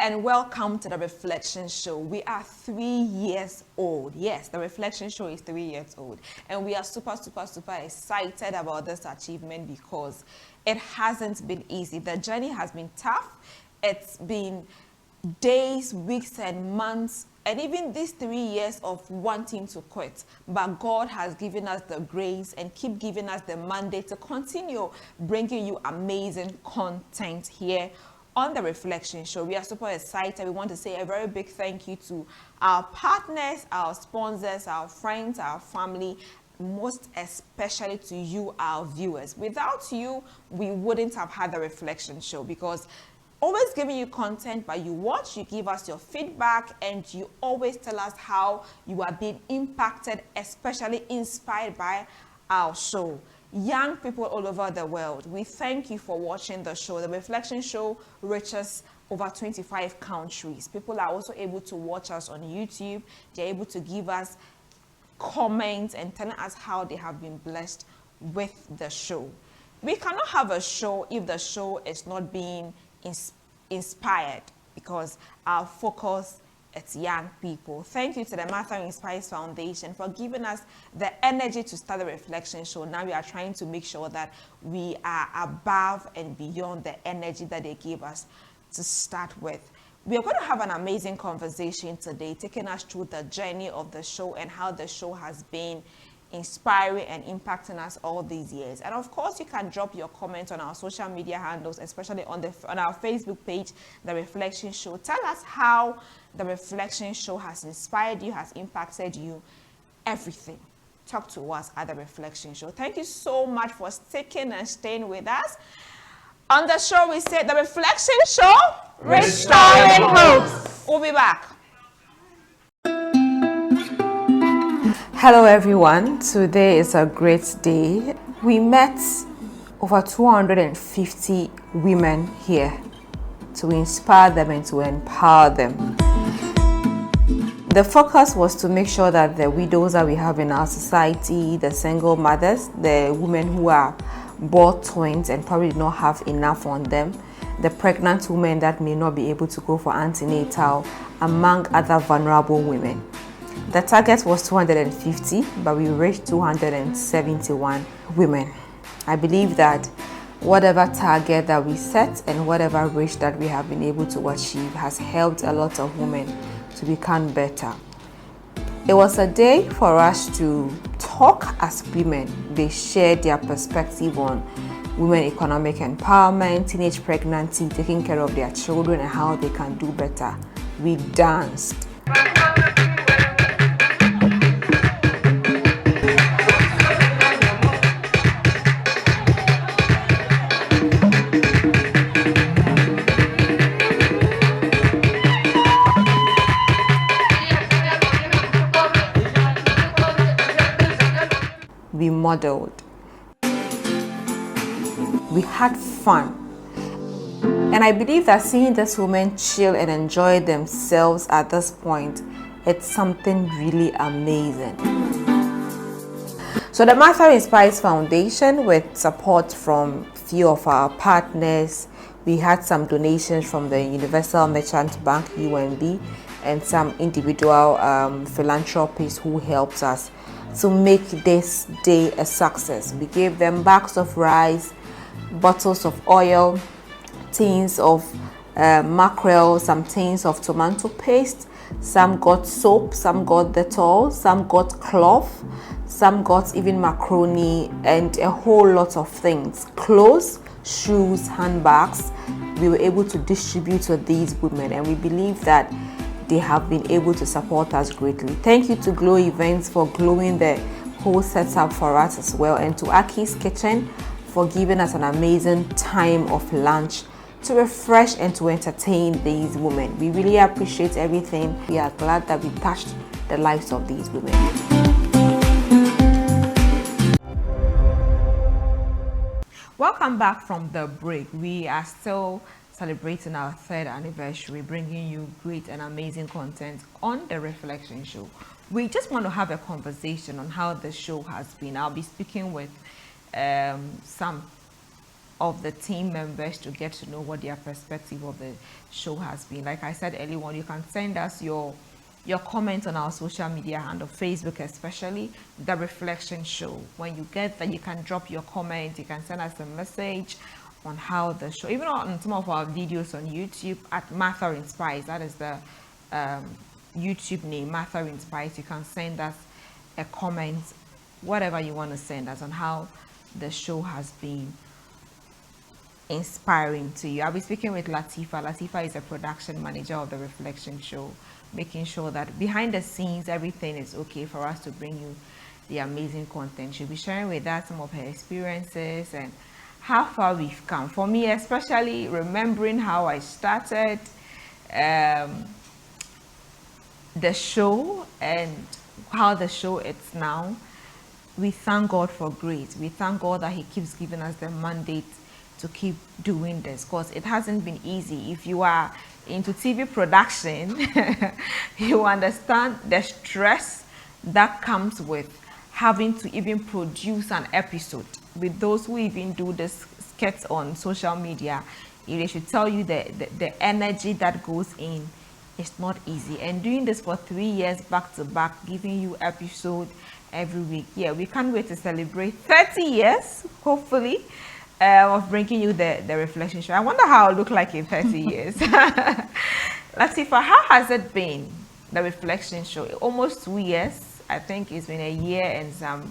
and welcome to the Reflection Show. We are 3 years old. Yes, the Reflection Show is 3 years old. And we are super excited about this achievement because it hasn't been easy. The journey has been tough. It's been days, weeks, and months, and even these 3 years of wanting to quit. But God has given us the grace and keep giving us the mandate to continue bringing you amazing content here on the Reflection Show. We are super excited. We want to say a very big thank you to our partners, our sponsors, our friends, our family, most especially to you, our viewers. Without you, we wouldn't have had the Reflection Show, because always giving you content, but you watch, you give us your feedback, and you always tell us how you are being impacted, especially inspired by our show. Young people all over the world, we thank you for watching the show. The Reflection Show reaches over 25 countries. People are also able to watch us on YouTube. They're able to give us comments and telling us how they have been blessed with the show. We cannot have a show if the show is not being inspired, because our focus is young people. Thank you to the Martha Inspires Foundation for giving us the energy to start the Reflection Show. Now we are trying to make sure that we are above and beyond the energy that they gave us to start with. We are going to have an amazing conversation today, taking us through the journey of the show and how the show has been inspiring and impacting us all these years. And of course, you can drop your comments on our social media handles, especially on our Facebook page, The Reflection Show. Tell us how The Reflection Show has inspired you, has impacted you, everything. Talk to us at The Reflection Show. Thank you so much for sticking and staying with us. On the show, we said The Reflection Show, Restoring Hope. We'll be back. Hello everyone, today is a great day. We met over 250 women here to inspire them and to empower them. The focus was to make sure that the widows that we have in our society, the single mothers, the women who are bore twins and probably do not have enough on them, the pregnant women that may not be able to go for antenatal, among other vulnerable women. The target was 250, but we reached 271 women. I believe that whatever target that we set and whatever reach that we have been able to achieve has helped a lot of women to become better. It was a day for us to talk as women. They shared their perspective on women economic empowerment, teenage pregnancy, taking care of their children, and how they can do better. We danced. We modeled. We had fun. And I believe that seeing these women chill and enjoy themselves at this point, it's something really amazing. So the Martha Inspires Foundation, with support from a few of our partners, we had some donations from the Universal Merchant Bank, UMB, and some individual philanthropists who helped us to make this day a success. We gave them bags of rice, bottles of oil, tins of mackerel, some tins of tomato paste. Some got soap, some got Dettol, some got cloth, some got even macaroni, and a whole lot of things. Clothes, shoes, handbags. We were able to distribute to these women, and we believe that they have been able to support us greatly. Thank you to Glow Events for glowing the whole setup for us as well, and to Aki's Kitchen for giving us an amazing time of lunch to refresh and to entertain these women. We really appreciate everything. We are glad that we touched the lives of these women. Welcome back from the break. We are still celebrating our 3rd anniversary, bringing you great and amazing content on the Reflection Show. We just want to have a conversation on how the show has been. I'll be speaking with some of the team members to get to know what their perspective of the show has been. Like I said earlier on, you can send us your comments on our social media handle, Facebook especially, The Reflection Show. When you get that, you can drop your comment, you can send us a message on how the show, even on some of our videos on YouTube at Martha Inspires, that is the YouTube name, Martha Inspires. You can send us a comment, whatever you want to send us on how the show has been inspiring to you. I'll be speaking with Latifa. Latifa is a production manager of The Reflection Show, making sure that behind the scenes everything is okay for us to bring you the amazing content. She'll be sharing with us some of her experiences and how far we've come. For me, especially remembering how I started the show and how the show is now. We thank God for grace. We thank God that He keeps giving us the mandate to keep doing this, because it hasn't been easy. If you are into TV production, you understand the stress that comes with having to even produce an episode. With those who even do this skits on social media, they should tell you the energy that goes in. It's not easy. And doing this for 3 years back to back, giving you episode every week. Yeah, we can't wait to celebrate 30 years, hopefully, of bringing you the Reflection Show. I wonder how I'll look like in 30 years. Latifa, how has it been, the Reflection Show? Almost 2 years. I think it's been a year and some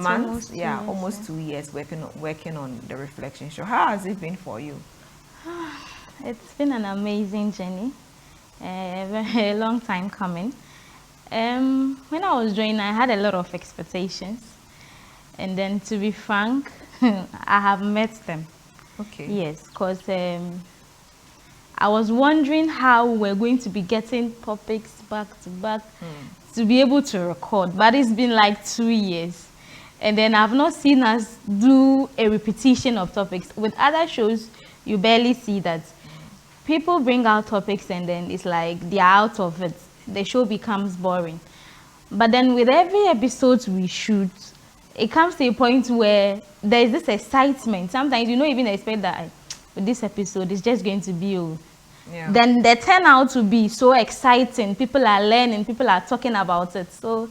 months. Yeah, almost 2 years working on the Reflection Show. How has it been for you? It's been an amazing journey, a long time coming. When I was joining, I had a lot of expectations, and then to be frank, I have met them. Okay. Yes, because I was wondering how we're going to be getting topics back to back to be able to record, but it's been like 2 years, and then I've not seen us do a repetition of topics. With other shows, you barely see that. People bring out topics and then it's like they're out of it. The show becomes boring. But then with every episode we shoot, it comes to a point where there's this excitement. Sometimes you don't even expect that with this episode it's just going to be yeah. Then they turn out to be so exciting. People are learning, people are talking about it. So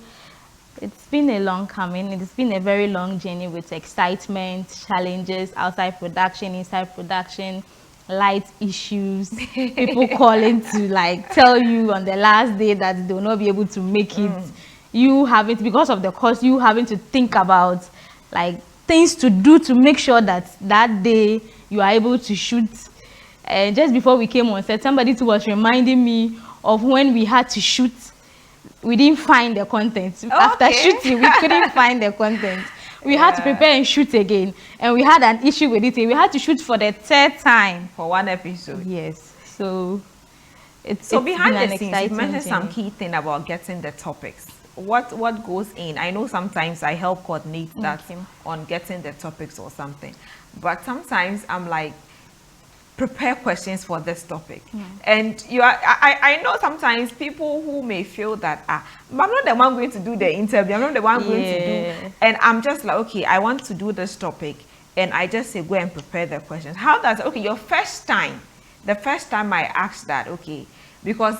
it's been a long coming. It's been a very long journey with excitement, challenges, outside production, inside production, light issues, people calling to like tell you on the last day that they will not be able to make it. You having, because of the cost, you having to think about like things to do to make sure that that day you are able to shoot. And just before we came on set, somebody too was reminding me of when we had to shoot. We didn't find the content. Okay. After shooting, we couldn't find the content. We had to prepare and shoot again, and we had an issue with it. We had to shoot for the 3rd time for one episode. Yes, so it's behind the scenes. You mentioned some key thing about getting the topics. What goes in? I know sometimes I help coordinate that on getting the topics or something, but sometimes I'm like, prepare questions for this topic. And I know sometimes people who may feel that but I'm not the one going to do the interview, I'm not the one going to do, and I'm just like, okay, I want to do this topic, and I just say go and prepare the questions. How does, okay, your first time, the first time I asked that, okay, because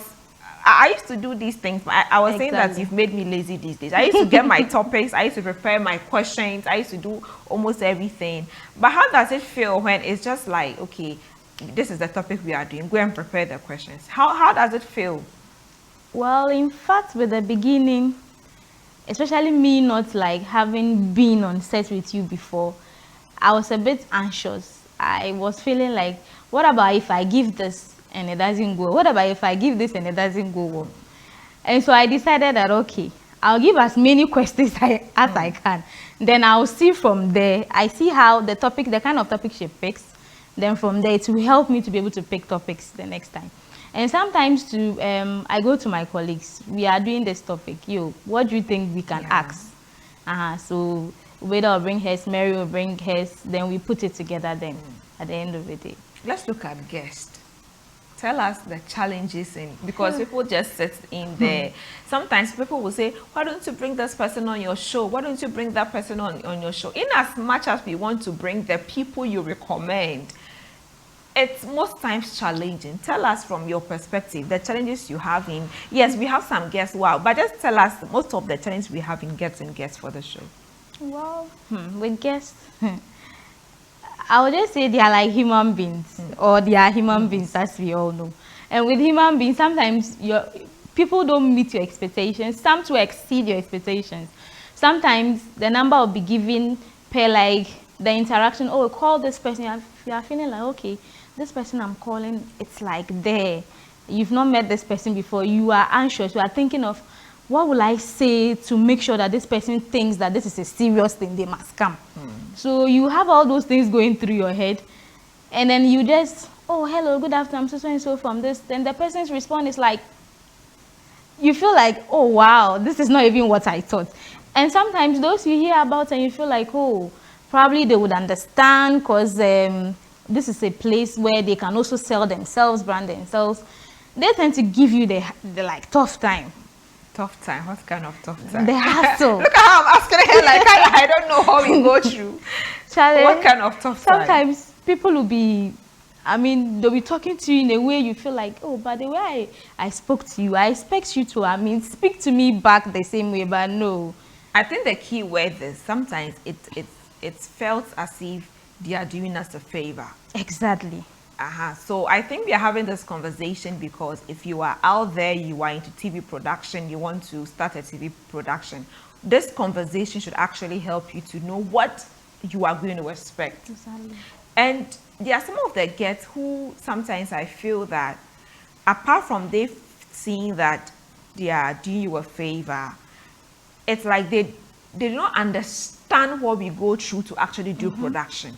I used to do these things. I was saying that you've made me lazy these days. I used to get my topics, I used to prepare my questions, I used to do almost everything. But how does it feel when it's just like, okay, this is the topic we are doing, go and prepare the questions? How does it feel? Well, in fact, with the beginning, especially me not like having been on set with you before, I was a bit anxious. I was feeling like, what about if I give this and it doesn't go? What about if I give this and it doesn't go well? And so I decided that, okay, I'll give as many questions as I can. Then I'll see from there, I see how the topic, the kind of topic she picks. Then from there, it will help me to be able to pick topics the next time. And sometimes too, I go to my colleagues. We are doing this topic. What do you think we can ask? So Weda will bring hers, Mary will bring hers. Then we put it together then at the end of the day. Let's look at guest. Tell us the challenges because people just sit in there. Sometimes people will say, why don't you bring this person on your show? Why don't you bring that person on your show? In as much as we want to bring the people you recommend, it's most times challenging. Tell us from your perspective, the challenges you have in, yes, we have some guests, wow, but just tell us most of the challenges we have in getting guests for the show. Well, with guests, I would just say they are like human beings, or they are human beings, as we all know. And with human beings, sometimes people don't meet your expectations. Some to exceed your expectations. Sometimes the number will be given per like the interaction. Oh, call this person. You are feeling like, okay, this person I'm calling, it's like there. You've not met this person before. You are anxious. You are thinking of, what will I say to make sure that this person thinks that this is a serious thing, they must come. So you have all those things going through your head, and then you just, oh, hello, good afternoon, I'm so and so from this. Then the person's response is like, you feel like, oh, wow, this is not even what I thought. And sometimes those you hear about and you feel like, oh, probably they would understand because this is a place where they can also sell themselves, brand themselves. They tend to give you the like tough time. Tough time? What kind of tough time? The hassle. Look at how I'm asking her, like, I don't know how we go through. Charlie, what kind of tough time? Sometimes people will be, I mean, they'll be talking to you in a way you feel like, oh, but the way I spoke to you, I expect you to, I mean, speak to me back the same way, but no. I think the key word is sometimes it's felt as if they are doing us a favor. Exactly. So I think we are having this conversation because if you are out there, you are into TV production, you want to start a TV production, this conversation should actually help you to know what you are going to expect. Exactly. And there are some of the guests who sometimes I feel that apart from they seeing that they are doing you a favor, it's like they do not understand what we go through to actually do production.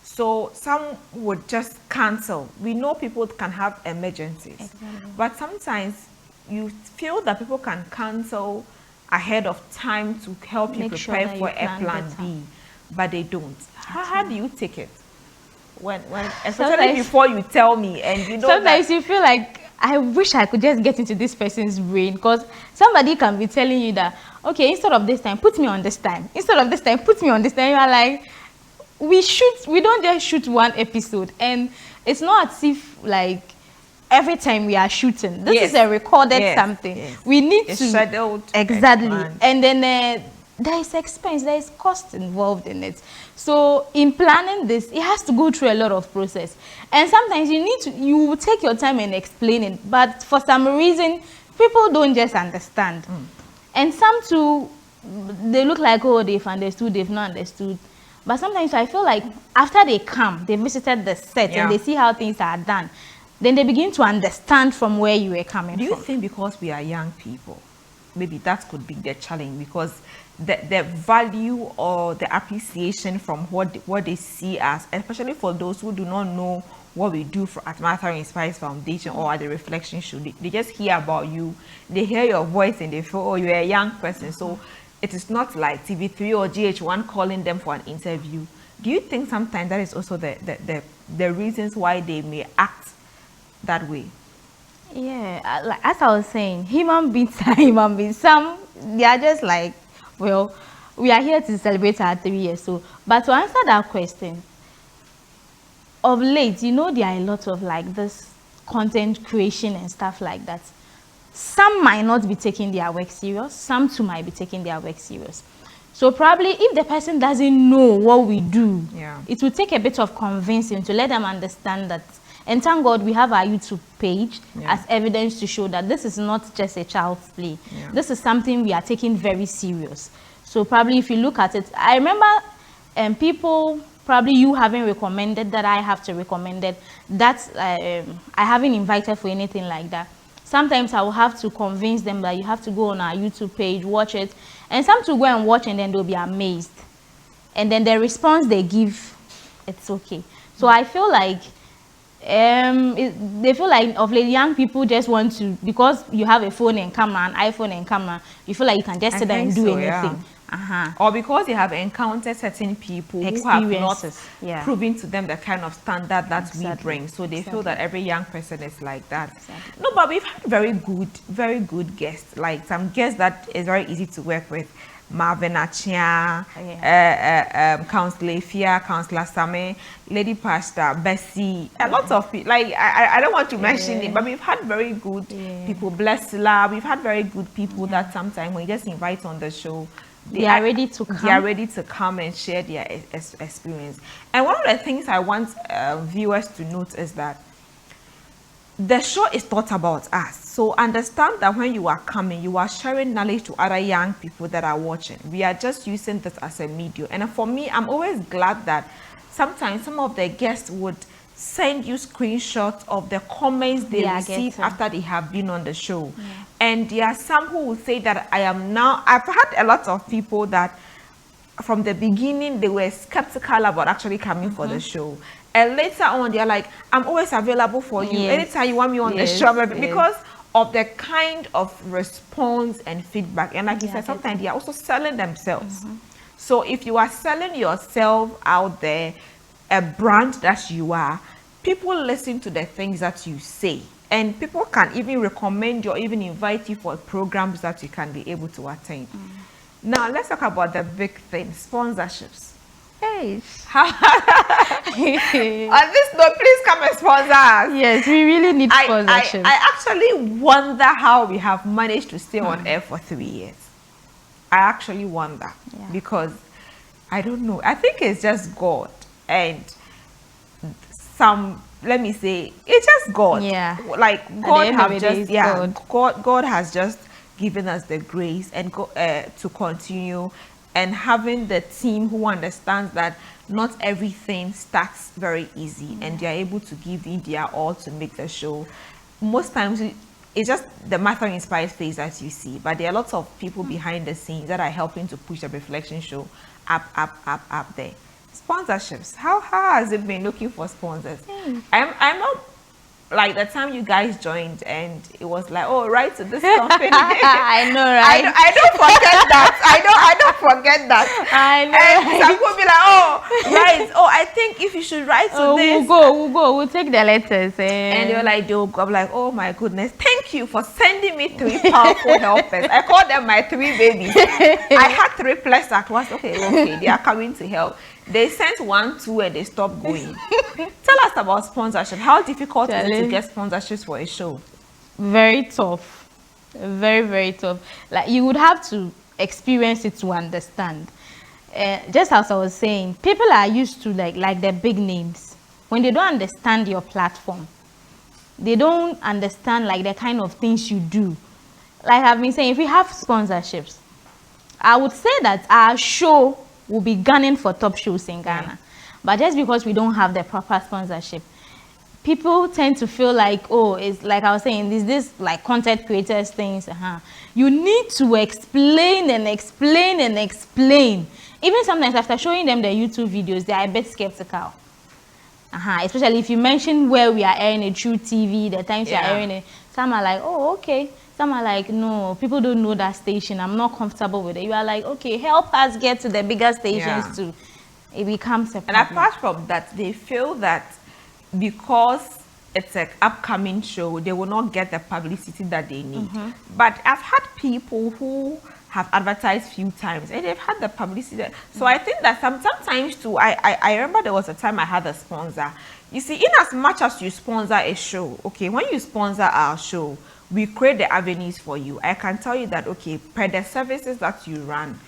So some would just cancel. We know people can have emergencies. Exactly. But sometimes you feel that people can cancel ahead of time to help you prepare for a plan B, but they don't. How do you take it? When especially before you tell me and you know sometimes you feel like, I wish I could just get into this person's brain, because somebody can be telling you that, okay, instead of this time, put me on this time. Instead of this time, put me on this time. You are like, we don't just shoot one episode, and it's not as if like every time we are shooting, this is a recorded something. We need to scheduled exactly, and then there is expense, there is cost involved in it. So in planning this, it has to go through a lot of process, and sometimes you will take your time and explain it, but for some reason people don't just understand. And some too, they look like, oh, they've understood, they've not understood. But sometimes I feel like after they come, they visited the set and they see how things are done, then they begin to understand from where you were coming from. Do you think because we are young people, maybe that could be the challenge, because the value or the appreciation from what they see us, especially for those who do not know what we do at Martha Inspires Foundation or at the Reflection Show, they just hear about you, they hear your voice and they feel, oh, you're a young person. So it is not like TV3 or GH1 calling them for an interview. Do you think sometimes that is also the reasons why they may act that way? Yeah, like, as I was saying, human beings are human beings. Some, they are just like, well, we are here to celebrate our 3 years. So, but to answer that question, of late, you know, there are a lot of like this content creation and stuff like that. Some might not be taking their work serious. Some too might be taking their work serious. So probably if the person doesn't know what we do, it will take a bit of convincing to let them understand that. And thank God we have our YouTube page as evidence to show that this is not just a child's play. This is something we are taking very serious. So probably if you look at it, I remember people, probably you having recommended that I have to recommend it, that I haven't invited for anything like that. Sometimes I will have to convince them that you have to go on our YouTube page, watch it. And some to go and watch and then they'll be amazed. And then the response they give, it's okay. So I feel like, they feel like of late young people just want to, because you have a phone and camera, an iPhone and camera, you feel like you can just sit there and do anything. or because they have encountered certain people who have not proven to them the kind of standard that we bring, so they feel that every young person is like that. No, but we've had very good guests, like some guests that is very easy to work with. Marvin Achia, Councillor Fia, Councillor Same, Lady Pastor, Bessie, a lot of people. Like I don't want to mention it, but we've had very good people. Bless La, we've had very good people that sometimes when you just invite on the show, they are ready to come. They are ready to come and share their experience. And one of the things I want viewers to note is that the show is not about us. So understand that when you are coming, you are sharing knowledge to other young people that are watching. We are just using this as a medium. And for me, I'm always glad that sometimes some of the guests would send you screenshots of the comments they receive after they have been on the show. And there are some who will say that I've had a lot of people that from the beginning, they were skeptical about actually coming for the show. And later on, they're like, I'm always available for you. Anytime you want me on the show. Because of the kind of response and feedback. And like you said, sometimes they are also selling themselves. So if you are selling yourself out there, a brand that you are, people listen to the things that you say. And people can even recommend you or even invite you for programs that you can be able to attend. Now, let's talk about the big thing, sponsorships. Hey. On this note, please come and sponsor us. Yes, we really need sponsorships. I actually wonder how we have managed to stay on air for 3 years. I actually wonder because I don't know. I think it's just God and let me say, it's just God. Yeah. Like God have just God has just given us the grace and to continue, and having the team who understands that not everything starts very easy and they are able to give in their all to make the show. Most times it's just the Matter Inspired face that you see, but there are lots of people behind the scenes that are helping to push the Reflection Show up there. Sponsorships, how has it been looking for sponsors? I'm not like the time you guys joined and it was like, oh, write to this company. I know, right? I don't forget that. I don't forget that. I know. And some people be like, oh, right. Oh, I think if you should write to this. We'll take the letters. And they were like, I'm like, oh my goodness, thank you for sending me 3 powerful helpers. I called them my 3 babies. I had 3 plus at once. Okay, they are coming to help. They sent 1, 2, and they stopped going. Tell us about sponsorship. How difficult is it to get sponsorships for a show? Very tough. Very, very tough. Like, you would have to experience it to understand. Just as I was saying, people are used to like the big names. When they don't understand your platform, they don't understand like the kind of things you do. Like I've been saying, if we have sponsorships, I would say that our show will be gunning for top shows in Ghana. But just because we don't have the proper sponsorship, people tend to feel like, oh, it's like I was saying, this like content creators things. You need to explain and explain and explain. Even sometimes after showing them the YouTube videos, they are a bit skeptical. Especially if you mention where we are airing it through TV, the times you are airing it. Some are like, oh, okay. Some are like, no, people don't know that station. I'm not comfortable with it. You are like, okay, help us get to the bigger stations too. It becomes a problem. And apart from that, they feel that because it's an upcoming show, they will not get the publicity that they need. But I've had people who have advertised few times and they've had the publicity. So I think that sometimes too, I remember there was a time I had a sponsor. You see, in as much as you sponsor a show, okay, when you sponsor our show, we create the avenues for you. I can tell you that, okay, per the services that you run,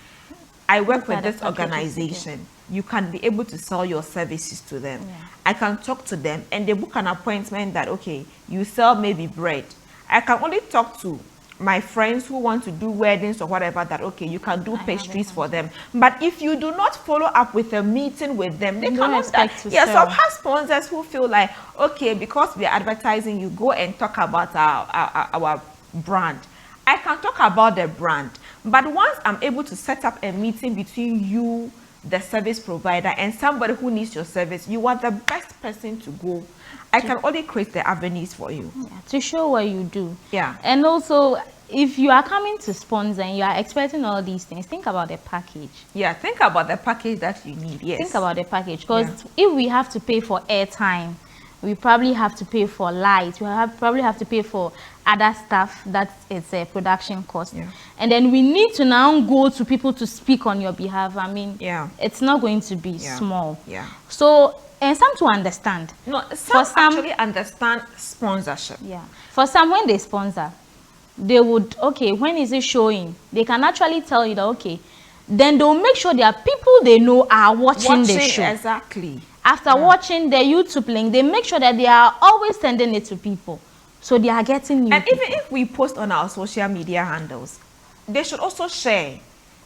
I work with this organization. You can be able to sell your services to them. I can talk to them and they book an appointment that, okay, you sell maybe bread. I can only talk to my friends who want to do weddings or whatever that, okay, you can do pastries for them. But if you do not follow up with a meeting with them, they cannot expect to sell. So I've had sponsors who feel like, okay, because we are advertising, you go and talk about our brand. I can talk about the brand, but once I'm able to set up a meeting between you, the service provider, and somebody who needs your service, you are the best person to go. I can only create the avenues for you. To show what you do. Yeah. And also, if you are coming to sponsor and you are expecting all these things, think about the package. Yeah, think about the package that you need. Yes. Think about the package, because if we have to pay for airtime, we probably have to pay for lights, probably have to pay for other stuff that it's a production cost. Yeah. And then we need to now go to people to speak on your behalf. I mean, it's not going to be small. Yeah. So, and some to understand. No, some actually understand sponsorship. Yeah. For some, when they sponsor, they would, okay, when is it showing? They can actually tell you that, okay, then they'll make sure their people they know are watching the show. Exactly. After watching the YouTube link, they make sure that they are always sending it to people. So they are getting new people. Even if we post on our social media handles, they should also share.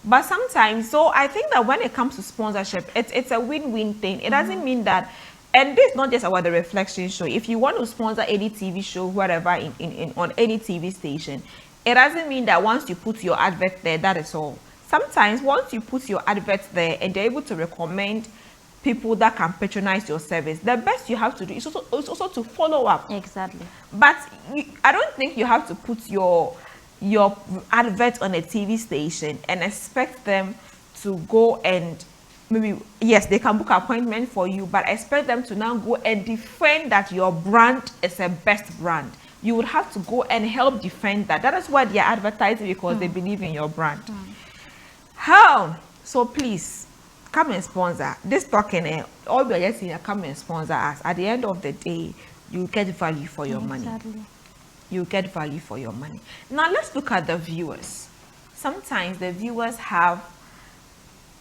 But sometimes, so I think that when it comes to sponsorship, it's a win-win thing. It doesn't mean that, and this is not just about the reflection show. If you want to sponsor any TV show, whatever, on any TV station, it doesn't mean that once you put your advert there, that is all. Sometimes once you put your advert there and they're able to recommend people that can patronize your service, the best you have to do is also to follow up. Exactly. But I don't think you have to put your advert on a TV station and expect them to go and maybe, yes, they can book an appointment for you, but expect them to now go and defend that your brand is a best brand. You would have to go and help defend that. That is why they are advertising, because they believe in your brand. How? So please, come and sponsor. This talking, all we are just saying, come and sponsor us. At the end of the day, you get value for your money. You get value for your money. Now let's look at the viewers. Sometimes the viewers have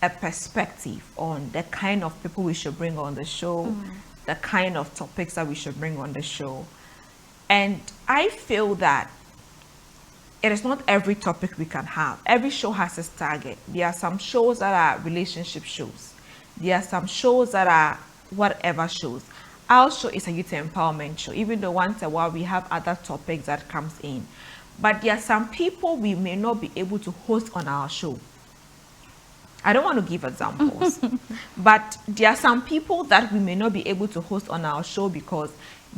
a perspective on the kind of people we should bring on the show, the kind of topics that we should bring on the show. And I feel that it is not every topic we can have. Every show has its target. There are some shows that are relationship shows. There are some shows that are whatever shows. Our show is a youth empowerment show, even though once in a while we have other topics that comes in. But there are some people we may not be able to host on our show. I don't want to give examples, but there are some people that we may not be able to host on our show because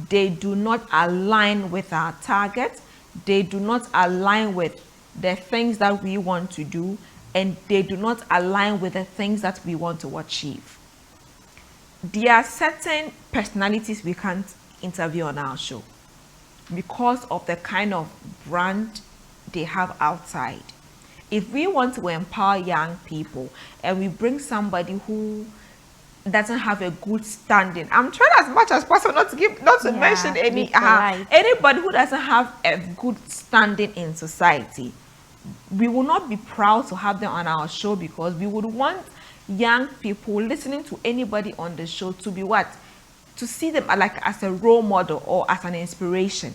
they do not align with our target. They do not align with the things that we want to do, and they do not align with the things that we want to achieve. There are certain personalities we can't interview on our show because of the kind of brand they have outside. If we want to empower young people and we bring somebody who doesn't have a good standing, I'm trying as much as possible not to mention anybody who doesn't have a good standing in society, we will not be proud to have them on our show, because we would want young people listening to anybody on the show to be to see them like as a role model or as an inspiration.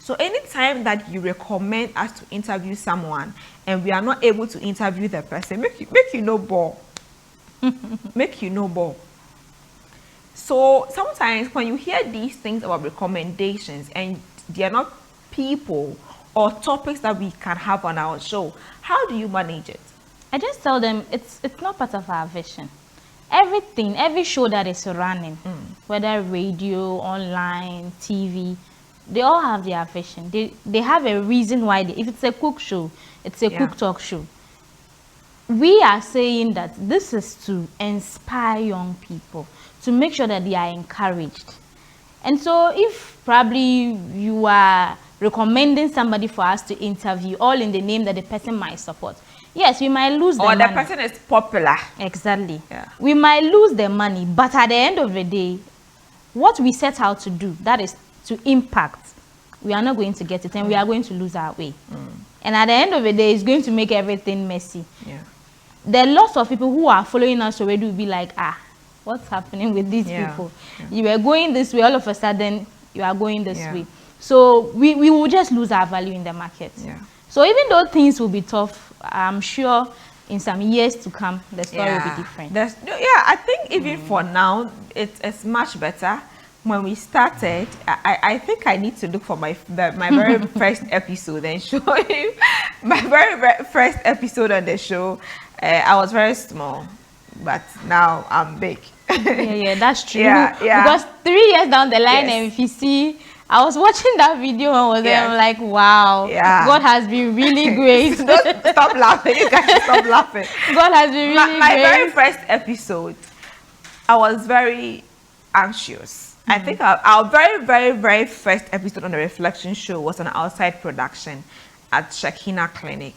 So anytime that you recommend us to interview someone and we are not able to interview the person, make you no ball. Make you no ball. So sometimes when you hear these things about recommendations and they are not people or topics that we can have on our show, how do you manage it? I just tell them it's not part of our vision. Every show that is running, whether radio, online, TV, they all have their vision. They have a reason why. If it's a cook show, it's a cook talk show. We are saying that this is to inspire young people, to make sure that they are encouraged. And so if probably you are recommending somebody for us to interview, all in the name that the person might support, yes, we might lose the money. Or the person is popular. Exactly. Yeah. We might lose the money, but at the end of the day, what we set out to do, that is to impact, we are not going to get it, and we are going to lose our way. And at the end of the day, it's going to make everything messy. Yeah. There are lots of people who are following us already will be like, what's happening with these people? Yeah. You were going this way, all of a sudden, you are going this way. So we will just lose our value in the market. Yeah. So even though things will be tough, I'm sure in some years to come, the story will be different. I think even for now, it's much better. When we started, I think I need to look for my very first episode and show you my very first episode on the show. I was very small, but now I'm big. Yeah, that's true. Because 3 years down the line, and if you see I was watching that video and was there. I'm like, wow, God has been really great. Don't stop laughing. You guys should stop laughing. God has been really my great. very first episode, I was very anxious. I think our very, very, very first episode on the Reflection Show was an outside production at Shekina Clinic,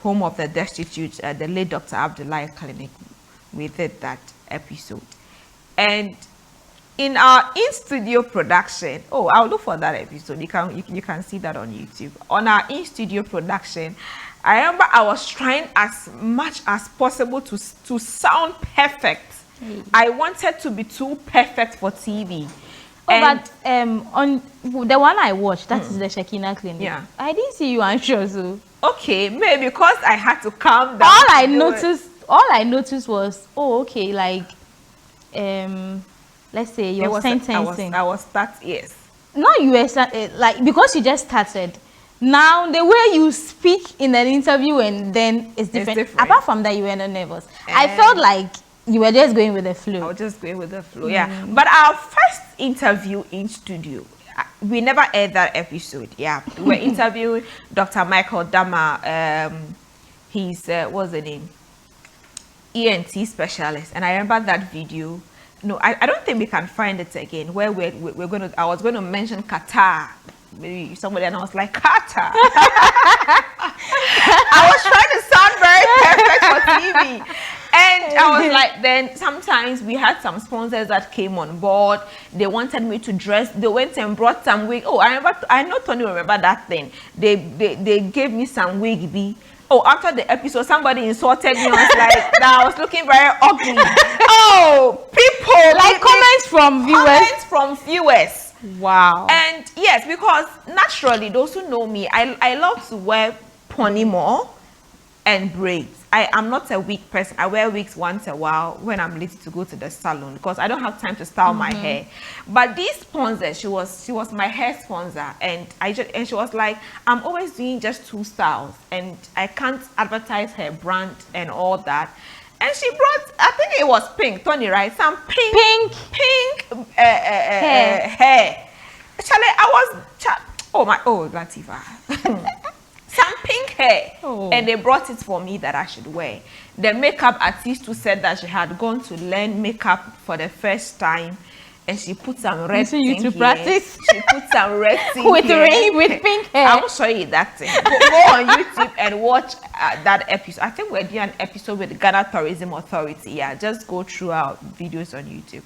home of the destitute, the late Dr. Abdullahi Clinic. We did that episode. And in our in-studio production, I'll look for that episode. You can see that on YouTube. On our in-studio production, I remember I was trying as much as possible to sound perfect. I wanted to be too perfect for TV. But on the one I watched, that is the Shekina Clinic. Yeah. I didn't see you anxious. Okay, maybe because I had to calm down. All I noticed was, okay, like let's say your sentencing. I was that, yes. No, you were like, because you just started. Now the way you speak in an interview and then it's different. Apart from that, you were not nervous. I felt like you were just going with the flow. I was just going with the flow, yeah. But our first interview in studio, we never aired that episode. Yeah, we were interviewing Dr. Michael Dama. He's what's the name? ENT specialist, and I remember that video. No, I don't think we can find it again. Where we're going to, I was going to mention Qatar. Maybe somebody, and I was like, Qatar. I was trying to sound very perfect for TV. And I was like, then sometimes we had some sponsors that came on board. They wanted me to dress. They went and brought some wig. I know Tony will remember that thing. They gave me some wig. After the episode, somebody insulted me. I was like, I was looking very ugly. People like comments from viewers. Comments from viewers. Wow. And yes, because naturally, those who know me, I love to wear pony more and braids. I'm not a wig person. I wear wigs once a while when I'm late to go to the salon because I don't have time to style my hair. But this sponsor, she was my hair sponsor, and she was like, I'm always doing just 2 styles, and I can't advertise her brand and all that. And she brought, I think it was pink, Tony, right? Some pink hair. Charlie, Latifa. Some pink hair, and they brought it for me that I should wear. The makeup artist who said that she had gone to learn makeup for the first time, and she put some red thing here. Practice. She put some red thing with pink hair. I will show you that thing. Go on YouTube and watch that episode. I think we're doing an episode with the Ghana Tourism Authority. Yeah, just go through our videos on YouTube.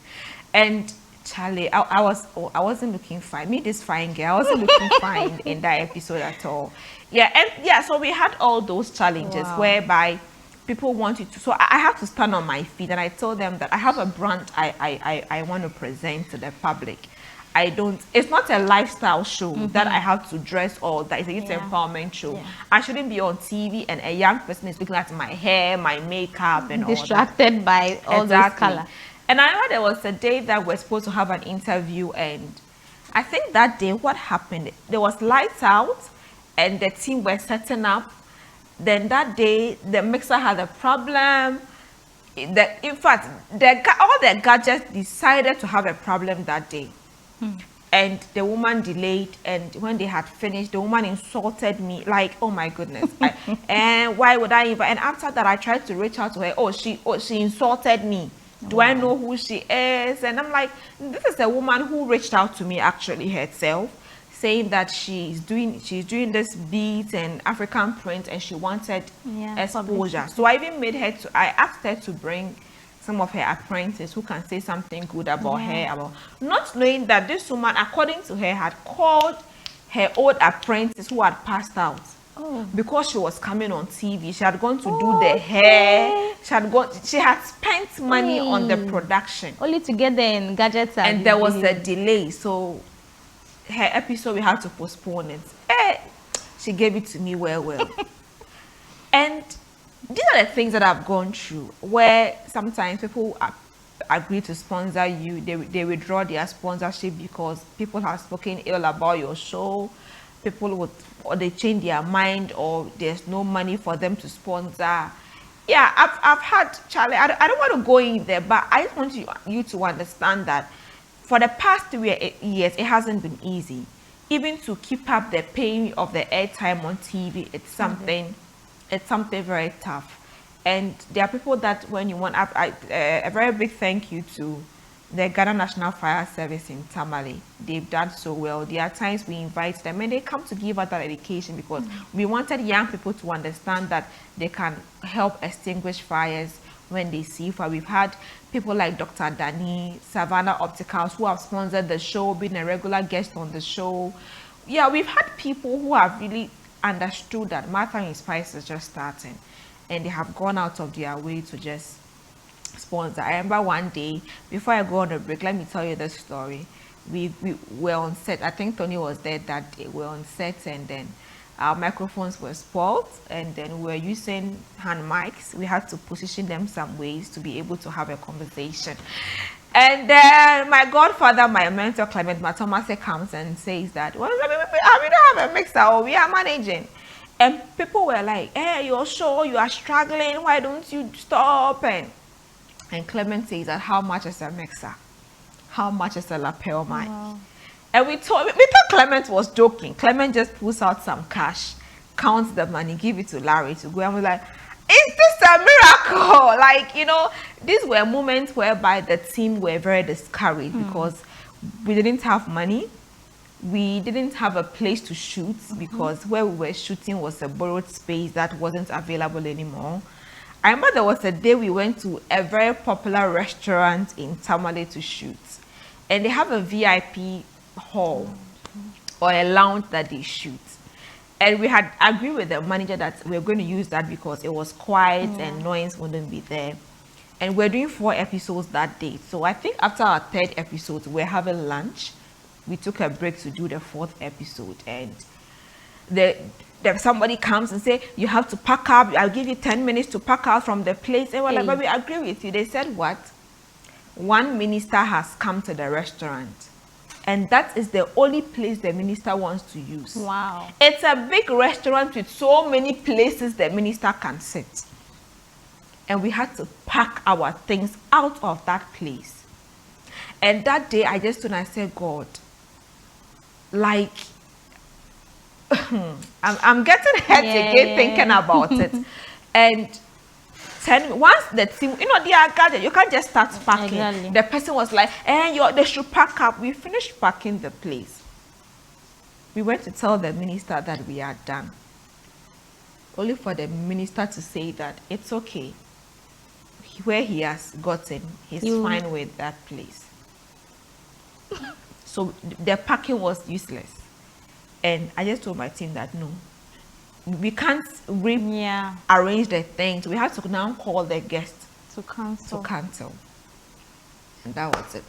And Charlie, I wasn't looking fine. Me, this fine girl, I wasn't looking fine in that episode at all. Yeah, and yeah, so we had all those challenges whereby people wanted to. So I have to stand on my feet, and I told them that I have a brand I want to present to the public. It's not a lifestyle show that I have to dress all that. It's a youth empowerment show. Yeah. I shouldn't be on TV and a young person is looking at my hair, my makeup, and distracted all that. by all those color. And I remember there was a day that we're supposed to have an interview, and I think that day what happened, there was lights out and the team were setting up. Then that day the mixer had a problem. In fact, all the gadgets decided to have a problem that day. And the woman delayed, and when they had finished, the woman insulted me like, oh my goodness. And why would I even? And after that I tried to reach out to her. She insulted me. Do I know who she is? And I'm like, this is a woman who reached out to me actually herself, saying that she's doing this beads and African print, and she wanted exposure. So I even I asked her to bring some of her apprentices who can say something good about her, not knowing that this woman, according to her, had called her old apprentice who had passed out. Because she was coming on TV, she had gone to do the hair. She had spent money on the production only to get the gadgets, and there was a delay. So her episode, we had to postpone it. She gave it to me well. And these are the things that I've gone through, where sometimes people agree to sponsor you, they withdraw their sponsorship because people have spoken ill about your show. Or they change their mind, or there's no money for them to sponsor. Yeah, I've had, Charlie, I don't want to go in there, but I just want you to understand that for the past 3 years, it hasn't been easy. Even to keep up the paying of the airtime on TV, it's something very tough. And there are people that when you want a very big thank you to the Ghana National Fire Service in Tamale. They've done so well. There are times we invite them and they come to give us that education because we wanted young people to understand that they can help extinguish fires when they see fire. We've had people like Dr. Dani, Savannah Opticals, who have sponsored the show, been a regular guest on the show. Yeah, we've had people who have really understood that Marathon Inspires is just starting, and they have gone out of their way to just sponsor. I remember one day, before I go on a break, let me tell you the story. We were on set. I think Tony was there that day. We were on set, and then our microphones were spoiled, and then we were using hand mics. We had to position them some ways to be able to have a conversation. And then my godfather, my mentor, Clement Matomase, comes and says that, well, we don't have a mixer, or we are managing. And people were like, hey, you're sure you are struggling? Why don't you stop? And Clement says that, how much is a mixer? How much is a lapel mic? Wow. And we thought Clement was joking. Clement just pulls out some cash, counts the money, give it to Larry to go. And we're like, is this a miracle? Like, you know, these were moments whereby the team were very discouraged because we didn't have money. We didn't have a place to shoot because where we were shooting was a borrowed space that wasn't available anymore. I remember there was a day we went to a very popular restaurant in Tamale to shoot. And they have a VIP hall or a lounge that they shoot, and we had agreed with the manager that we were going to use that because it was quiet and noise wouldn't be there. And we're doing 4 episodes that day, so I think after our 3rd episode we're having lunch. We took a break to do the 4th episode, and somebody comes and say, you have to pack up, I'll give you 10 minutes to pack out from the place. And we're like, but we agree with you. They said, what? One minister has come to the restaurant, and that is the only place the minister wants to use. Wow. It's a big restaurant with so many places the minister can sit. And we had to pack our things out of that place. And that day I just stood and I said, God, like, I'm getting hurt again thinking about it. And once the team, you know, they are gathered, you can't just start packing. Exactly. The person was like, they should pack up. We finished packing the place. We went to tell the minister that we are done. Only for the minister to say that it's okay. Where he has gotten, he's fine with that place. So the packing was useless. And I just told my team that no, we can't arrange the things. We have to now call the guests to cancel. And that was it.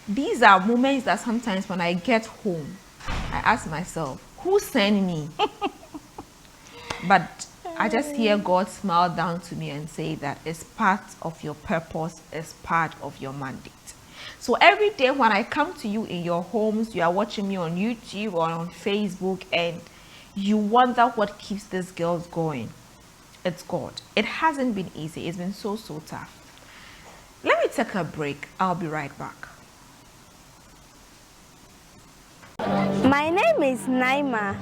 These are moments that sometimes when I get home, I ask myself, who sent me? But I just hear God smile down to me and say that it's part of your purpose, it's part of your mandate. So every day when I come to you in your homes, you are watching me on YouTube or on Facebook, and you wonder what keeps these girls going. It's God. It hasn't been easy. It's been so tough. Let me take a break. I'll be right back. My name is Naima.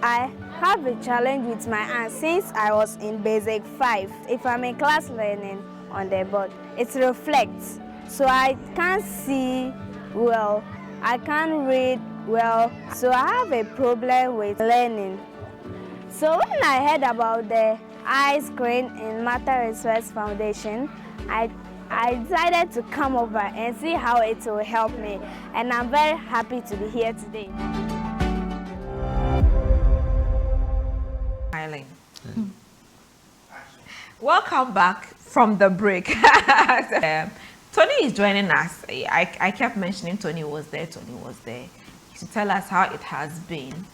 I have a challenge with my aunt since I was in basic 5. If I'm in class learning on the board, it reflects. So I can't see well, I can't read well, so I have a problem with learning. So when I heard about the eye screen in Matter Research Foundation, I decided to come over and see how it will help me, and I'm very happy to be here today. Welcome back from the break. Tony is joining us. I kept mentioning Tony was there. To tell us how it has been.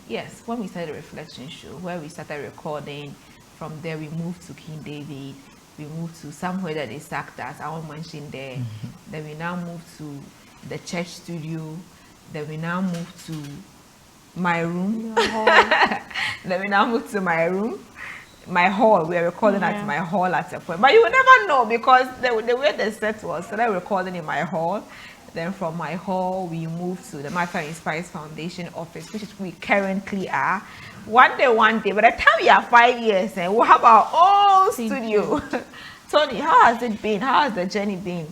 Yes, when we started the reflection show, where we started recording, from there we moved to King David, we moved to somewhere that they sacked us, I won't mention there. Then we now moved to the church studio, then we now moved to my room. Then we now moved to my room. my hall. We were recording at my hall at a point, but you will never know because the way the set was. So they were recording in my hall. Then from my hall, we moved to the Martha Inspires Foundation office, which we currently are. One day, by the time we are 5 years, and we'll have our own studio. Tony, how has it been? How has the journey been?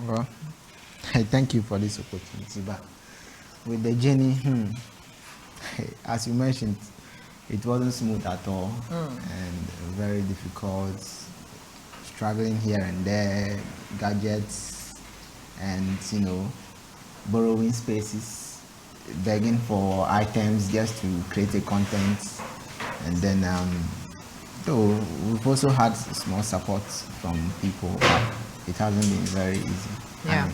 Well, I thank you for this opportunity, but with the journey, as you mentioned, it wasn't smooth at all and very difficult, struggling here and there, gadgets and, borrowing spaces, begging for items just to create a content. And then, so we've also had small support from people, but it hasn't been very easy. Yeah.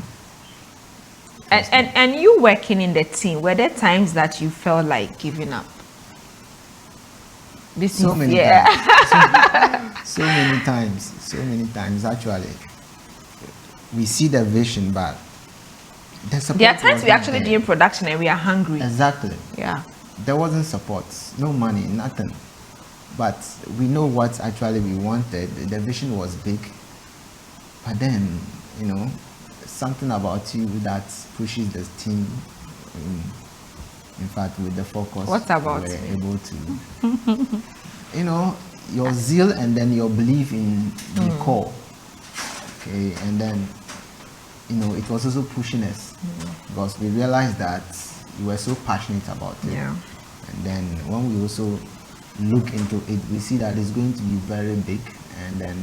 And you working in the team, were there times that you felt like giving up? So many times. So many times actually. We see the vision, but the support. There are times we actually doing production and we are hungry. Exactly. Yeah. There wasn't support, no money, nothing. But we know what actually we wanted. The vision was big. But then, something about you that pushes the team. In fact, with the focus, what about we were able to, your zeal and then your belief in the core. Okay, and then, it was also pushing us because we realized that you were so passionate about it. Yeah. And then when we also look into it, we see that it's going to be very big, and then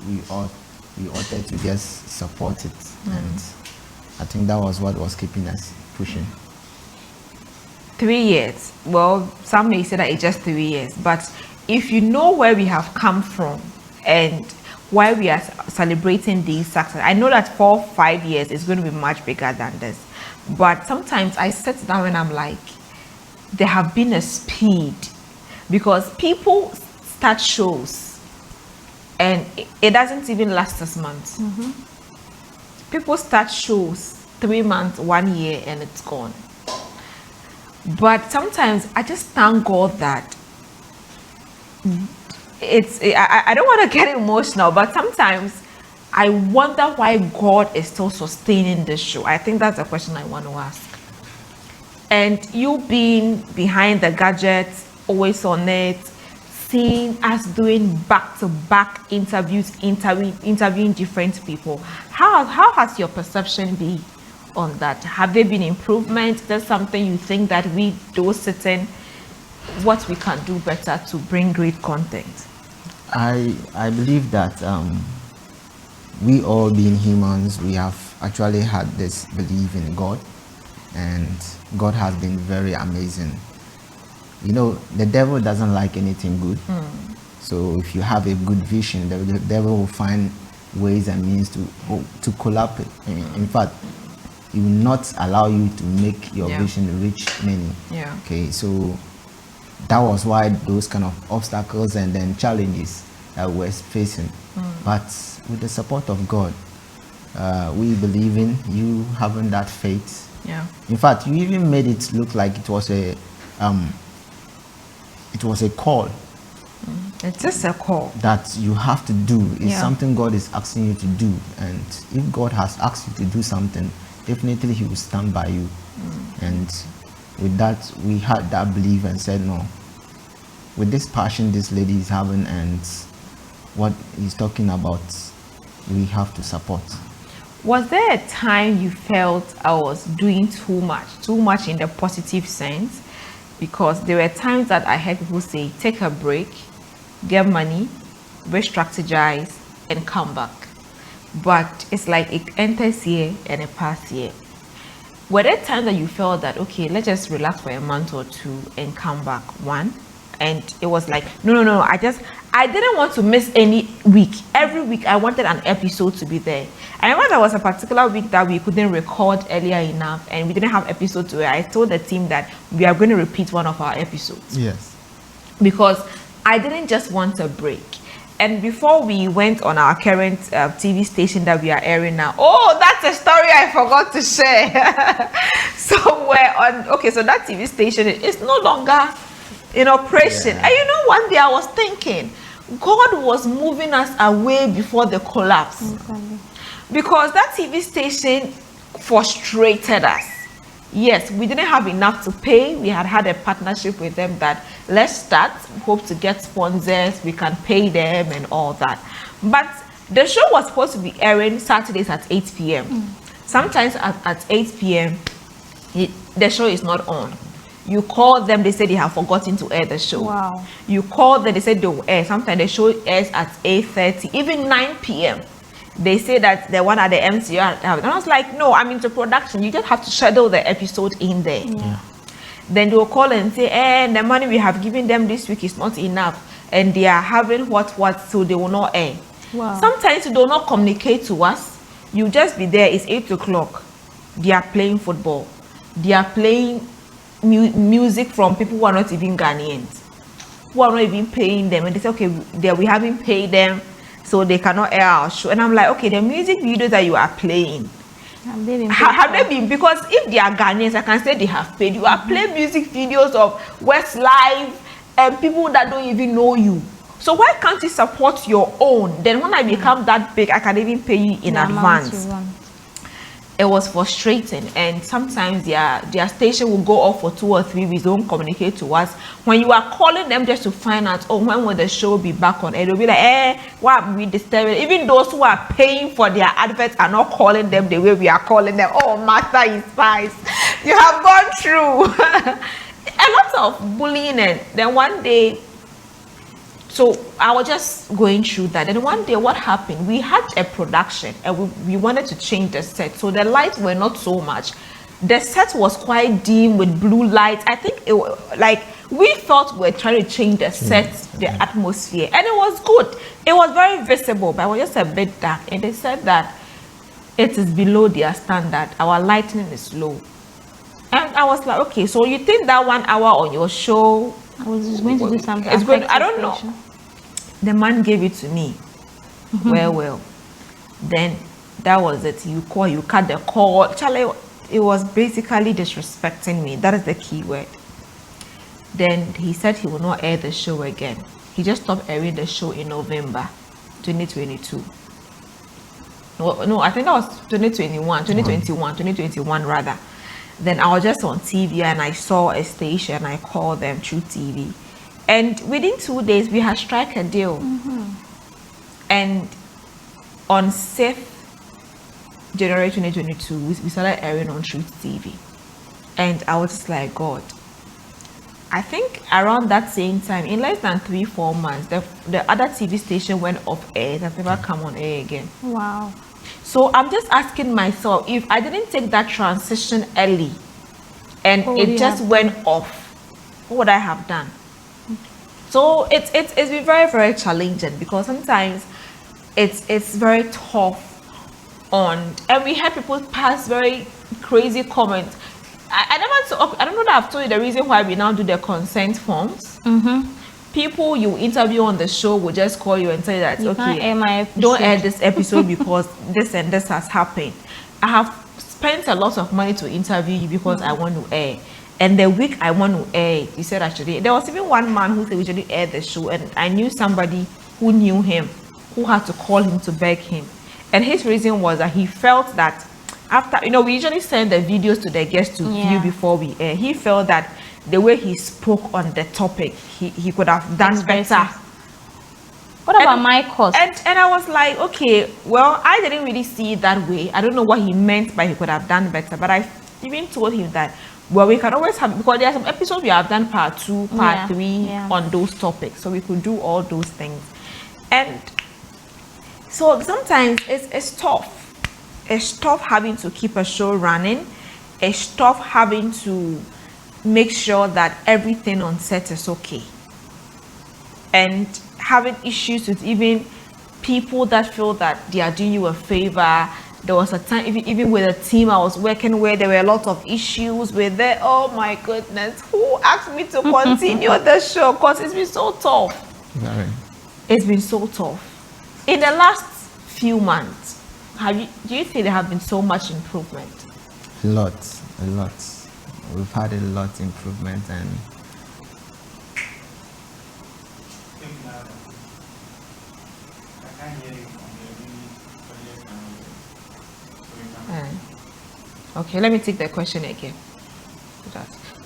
we ought to just support it. And I think that was what was keeping us pushing. 3 years. Well, some may say that it's just 3 years, but if you know where we have come from and why we are celebrating these success, I know that 4 or 5 years is going to be much bigger than this. But sometimes I sit down and I'm like, there have been a speed because people start shows and it doesn't even last 6 months. People start shows 3 months, 1 year, and it's gone. But sometimes I just thank God that I don't want to get emotional, but sometimes I wonder why God is still sustaining this show. I think that's a question I want to ask. And you being behind the gadgets, always on it, seeing us doing back-to-back interviews, interviewing different people, how has your perception been on that? Have there been improvements? There's something you think that we do sitting, what we can do better to bring great content? I believe that we all being humans, we have actually had this belief in God, and God has been very amazing. The devil doesn't like anything good. So if you have a good vision, the devil will find ways and means to collapse it. In fact, he will not allow you to make your vision reach many. Yeah. Okay, so that was why those kind of obstacles and then challenges that we're facing. But with the support of God, we believe in you having that faith. Yeah. In fact, you even made it look like it was a call. It's just a call that you have to do. It's something God is asking you to do. And if God has asked you to do something, definitely He will stand by you. And with that, we had that belief and said, no, with this passion this lady is having and what he's talking about, we have to support. Was there a time you felt I was doing too much in the positive sense? Because there were times that I heard people say, take a break, get money, re-strategize, and come back. But it's like it enters here and it passes here. Were there times that you felt that, okay, let's just relax for a month or two and come back? One, and it was like, no, I didn't want to miss any week. Every week I wanted an episode to be there. I remember there was a particular week that we couldn't record earlier enough and we didn't have episodes where I told the team that we are going to repeat one of our episodes. Yes. Because I didn't just want a break. And before we went on our current TV station that we are airing now, oh, that's a story I forgot to share. So we're on, okay, so that TV station is no longer in operation. And you know one day I was thinking, God was moving us away before the collapse. Exactly. Because that TV station frustrated us. Yes, we didn't have enough to pay. We had a partnership with them that let's start, hope to get sponsors, we can pay them and all that. But the show was supposed to be airing Saturdays at 8 p.m. Sometimes at 8 p.m., the show is not on. You call them, they say they have forgotten to air the show. Wow. You call them, they say they will air. Sometimes the show airs at 8:30, even 9 p.m. They say that the one at the MCR. And I was like, no, I'm into production. You just have to schedule the episode in there. Yeah. Then they will call and say, the money we have given them this week is not enough. And they are having what, so they will not air. Wow. Sometimes you do not communicate to us. You just be there. It's 8 o'clock. They are playing football. They are playing music from people who are not even Ghanaians, who are not even paying them. And they say, okay, we haven't paid them, so they cannot air our show. And I'm like, okay, the music videos that you are playing, have they been? Because if they are Ghanaians, I can say they have paid. You are playing music videos of Westlife and people that don't even know you. So why can't you support your own? Then when I become that big, I can even pay you in advance. It was frustrating, and sometimes their station will go off for 2 or 3 weeks, don't communicate to us. When you are calling them just to find out, oh, when will the show be back on air, they'll be like, why are we disturbing? Even those who are paying for their adverts are not calling them the way we are calling them. Oh, Master is Spice, you have gone through a lot of bullying. And then one day, so I was just going through that. And one day what happened, we had a production and we wanted to change the set. So the lights were not so much. The set was quite dim with blue lights. I think we thought we were trying to change the set, the atmosphere. And it was good. It was very visible, but it was just a bit dark. And they said that it is below their standard. Our lighting is low. And I was like, okay, so you think that 1 hour on your show, I was just going to do something. It's good. I don't know. The man gave it to me. Well. Then that was it. You cut the call. Charlie, it was basically disrespecting me. That is the key word. Then he said he will not air the show again. He just stopped airing the show in November 2022. No, I think that was 2021 rather. Then I was just on TV and I saw a station. I called them through TV. And within 2 days, we had struck a deal. And on 6th January 2022, we started airing on Truth TV. And I was just like, God. I think around that same time, in less than 3-4 months, the other TV station went off air. It has never come on air again. Wow. So I'm just asking myself, if I didn't take that transition early and it just went off, what would I have done? So it's been very, very challenging, because sometimes it's very tough and we have people pass very crazy comments. I don't know that I've told you the reason why we now do the consent forms. People you interview on the show will just call you and tell you that, don't air this episode because this and this has happened. I have spent a lot of money to interview you because I want to air. And the week I want to air, you said actually, there was even one man who said we should air the show, and I knew somebody who knew him, who had to call him to beg him. And his reason was that he felt that after, we usually send the videos to the guests to view before we air. He felt that the way he spoke on the topic, he could have done better. What about my cost? And I was like, okay, well, I didn't really see it that way. I don't know what he meant by he could have done better, but I even told him that, well, we can always have, because there are some episodes we have done part 2, part 3 on those topics, so we could do all those things. And so sometimes it's tough. It's tough having to keep a show running. It's tough having to make sure that everything on set is okay. And having issues with even people that feel that they are doing you a favor. There was a time, even with a team I was working with, there were a lot of issues with it. Oh my goodness, who asked me to continue the show? Because it's been so tough. It's been so tough. In the last few months, do you think there have been so much improvement? A lot. We've had a lot improvement, and Okay, let me take the question again.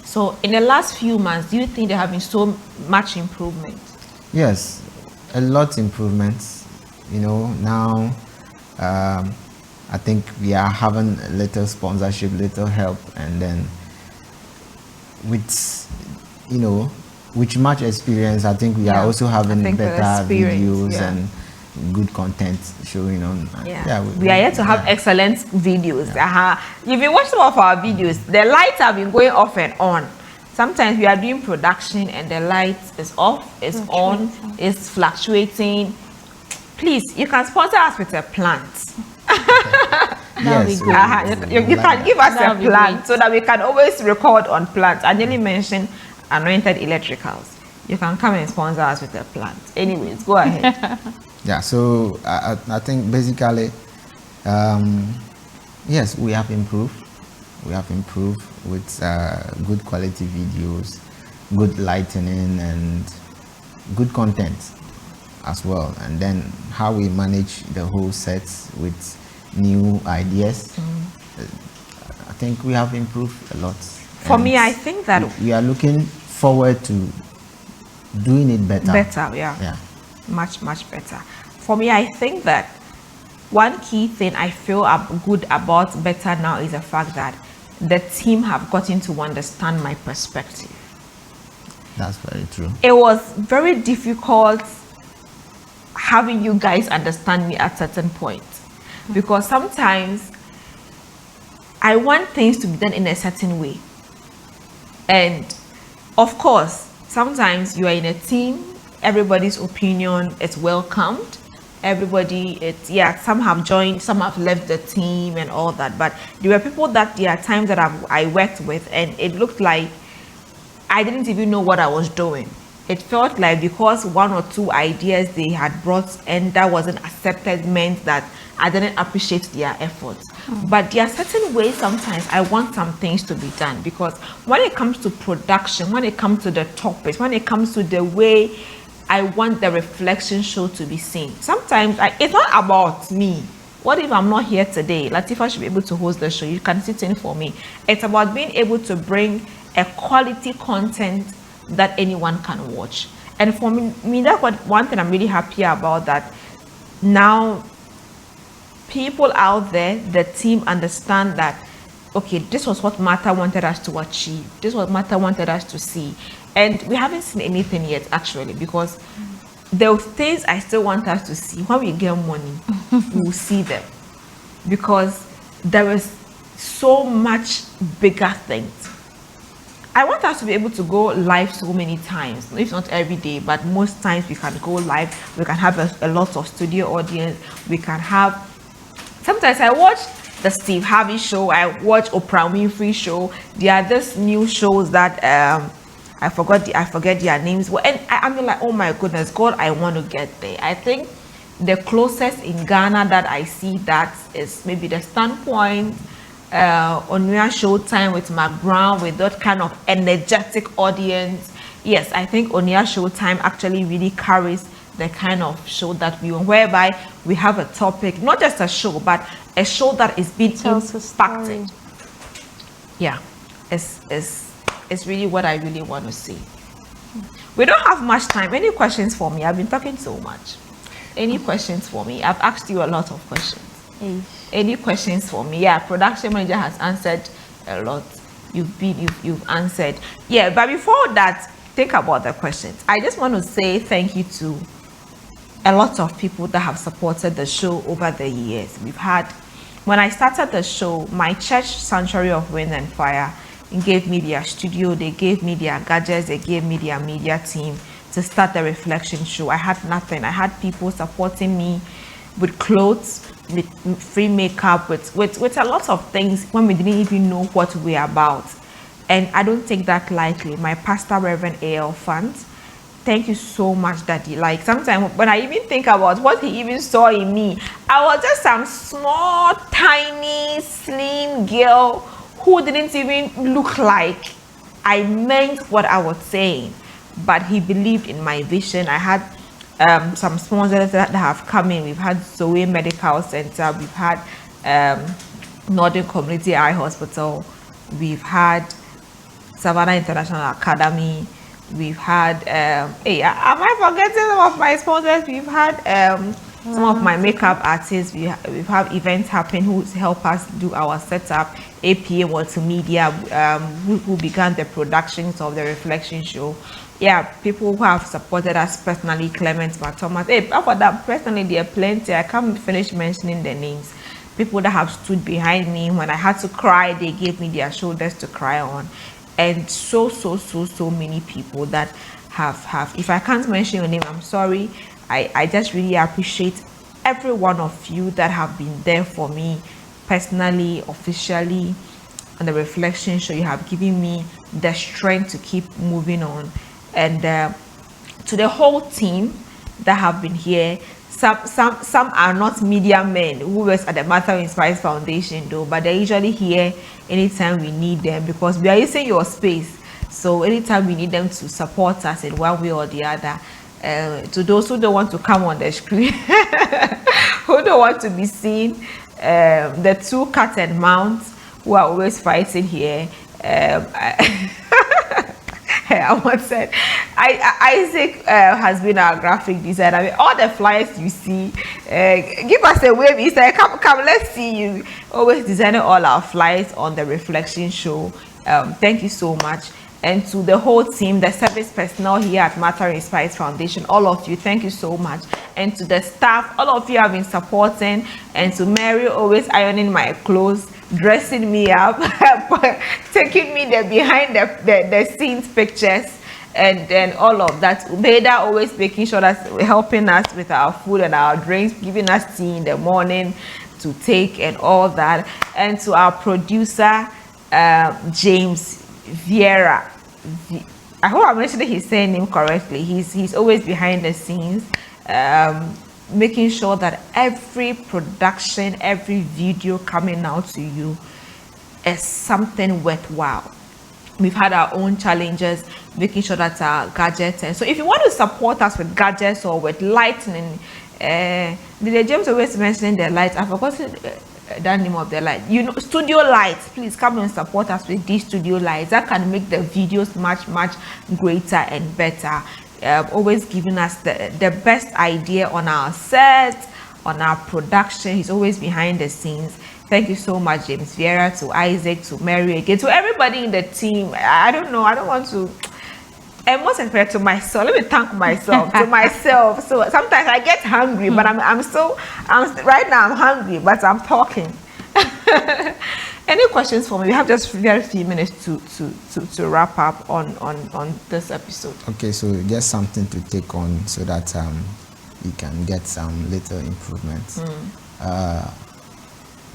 So, in the last few months, do you think there have been so much improvement? Yes, a lot improvements. You know, now I think we are having a little sponsorship, little help, and then with, you know, with much experience, I think we are also having better videos and good content showing on. We are here to have excellent videos. If you watch some of our videos, the lights have been going off and on. Sometimes we are doing production and the light is off, it's on, it's fluctuating. Please, you can sponsor us with a plant. Yes, you can give us a plant so that we can always record on plants. I nearly mentioned Anointed Electricals. You can come and sponsor us with a plant. Anyways, go ahead. Yeah, so I think basically, yes, we have improved. We have improved with good quality videos, good lighting, and good content as well. And then how we manage the whole sets with new ideas. I think we have improved a lot. For me, I think that we are looking forward to doing it better. Yeah. Much better. For me, I think that one key thing I feel good about better now is the fact that the team have gotten to understand my perspective. That's very true. It was very difficult having you guys understand me at certain points, because sometimes I want things to be done in a certain way, and of course sometimes you are in a team, everybody's opinion is welcomed, some have joined, some have left the team and all that, but there were people that there are times that I worked with and it looked like I didn't even know what I was doing. It felt like because one or two ideas they had brought and that wasn't accepted meant that I didn't appreciate their efforts. But there are certain ways sometimes I want some things to be done, because when it comes to production, when it comes to the topics, when it comes to the way I want the reflection show to be seen, sometimes it's not about me. What if I'm not here today? Latifa should be able to host the show. You can sit in for me. It's about being able to bring a quality content that anyone can watch. And for me that's one thing I'm really happy about, that now people out there, the team, understand that okay, this was what Martha wanted us to achieve, this was what Martha wanted us to see, and we haven't seen anything yet actually, because there are things I still want us to see. When we get money we will see them, because there is so much bigger things. I want us to be able to go live so many times, if not every day, but most times we can go live. We can have a lot of studio audience. We can have, sometimes I watch the Steve Harvey show, I watch Oprah Winfrey show. There are these new shows that I forget their names, and I'm like, oh my goodness, God, I want to get there. I think the closest in Ghana that I see that is maybe the Standpoint, Onuya Showtime with Mark Brown, with that kind of energetic audience. Yes, I think Onuya Showtime actually really carries the kind of show that we want, whereby we have a topic, not just a show, but a show that is being impacted. Yeah, it's really what I really want to see. We don't have much time. Any questions for me? I've been talking so much. Any questions for me? I've asked you a lot of questions. Any questions for me? Yeah, production manager has answered a lot. You've answered. Yeah, but before that, think about the questions. I just want to say thank you to a lot of people that have supported the show over the years. We've had, when I started the show, my church, Sanctuary of Wind and Fire, gave me their studio, they gave me their gadgets, they gave me their media team to start the reflection show. I had nothing. I had people supporting me with clothes, with free makeup, with a lot of things when we didn't even know what we're about. And I don't take that lightly. My pastor, Reverend A.L. Fant, thank you so much, Daddy. Like sometimes when I even think about what he even saw in me, I was just some small, tiny, slim girl who didn't even look like I meant what I was saying. But he believed in my vision. I had some sponsors that have come in. We've had Zoe Medical Center, we've had Northern Community Eye Hospital, we've had Savannah International Academy, we've had am I forgetting some of my sponsors? We've had some of my makeup artists. We've had events happen who help us do our setup. APA Multimedia, who began the productions of the reflection show. Yeah, people who have supported us personally, Clement Thomas. For that personally, there are plenty. I can't finish mentioning the names. People that have stood behind me when I had to cry, they gave me their shoulders to cry on, and so many people that have. If I can't mention your name, I'm sorry. I just really appreciate every one of you that have been there for me personally, officially, on the reflection show. You have given me the strength to keep moving on. And to the whole team that have been here, some are not media men who work at the Matter Inspires Foundation though, but they're usually here anytime we need them, because we are using your space. So anytime we need them to support us in one way or the other. To those who don't want to come on the screen, who don't want to be seen, the two cat and mouse who are always fighting here. I once said, Isaac has been our graphic designer. I mean, all the flyers you see, give us a wave. He said, come, let's see you. Always designing all our flyers on the reflection show. Thank you so much. And to the whole team, the service personnel here at Matter Inspires Foundation, all of you, thank you so much. And to the staff, all of you have been supporting. And to Mary, always ironing my clothes, dressing me up, taking me there behind the scenes pictures, and then all of that. Ubeda always making sure that helping us with our food and our drinks, giving us tea in the morning to take and all that. And to our producer, James Vieira. I hope I'm mentioning his name correctly. He's always behind the scenes, making sure that every production, every video coming out to you is something worthwhile. We've had our own challenges, making sure that our gadgets. And so if you want to support us with gadgets or with lighting, James always mentioning the lights. I forgot the name of the light. You know, studio lights. Please come and support us with these studio lights that can make the videos much greater and better. Always giving us the best idea on our set, on our production. He's always behind the scenes. Thank you so much, James Vieira, to Isaac, to Mary again, to everybody in the team. I don't know, I don't want to, and most especially to myself. Let me thank myself, to myself. So sometimes I get hungry, but I'm right now I'm hungry, but I'm talking. Any questions for me? We have just very few minutes to wrap up on this episode. Okay, so just something to take on so that we can get some little improvements.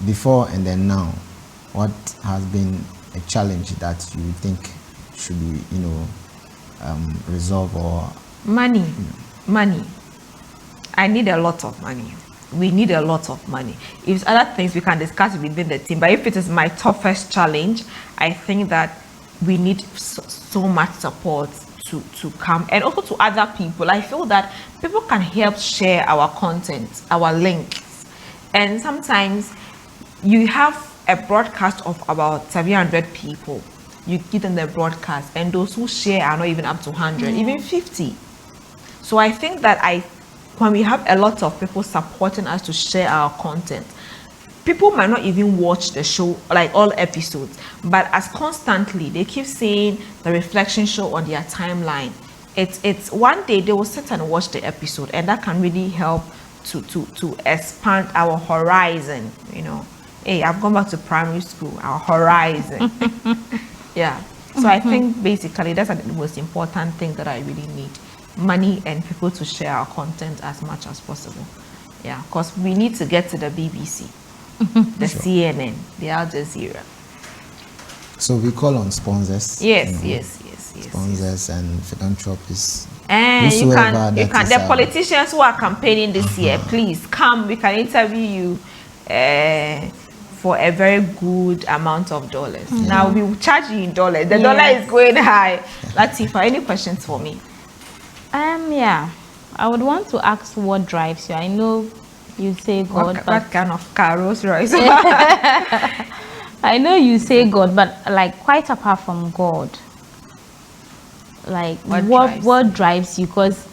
Before and then now, what has been a challenge that you think should be, resolved? Or money? Money. I need a lot of money. We need a lot of money. If other things we can discuss within the team, but if it is my toughest challenge, I think that we need so much support to come, and also to other people. I feel that people can help share our content, our links, and sometimes you have a broadcast of about 700 people. You give them the broadcast, and those who share are not even up to 100, even 50. So I think that when we have a lot of people supporting us to share our content, people might not even watch the show, like all episodes, but as constantly they keep seeing the reflection show on their timeline, it's one day they will sit and watch the episode, and that can really help to expand our horizon. Hey, I've gone back to primary school, our horizon. Yeah. So I think basically that's the most important thing that I really need. Money and people to share our content as much as possible. Yeah, because we need to get to the BBC, the CNN, the Al Jazeera. So we call on sponsors. Yes. Sponsors and philanthropists. And you can the politicians who are campaigning this year, please come. We can interview you for a very good amount of dollars. Now we will charge you in dollars. The dollar is going high. Latifa, any questions for me? Yeah. I would want to ask what drives you. I know you say God, but What kind of car? Rolls Royce? I know you say God, but like quite apart from God, like what drives you? Because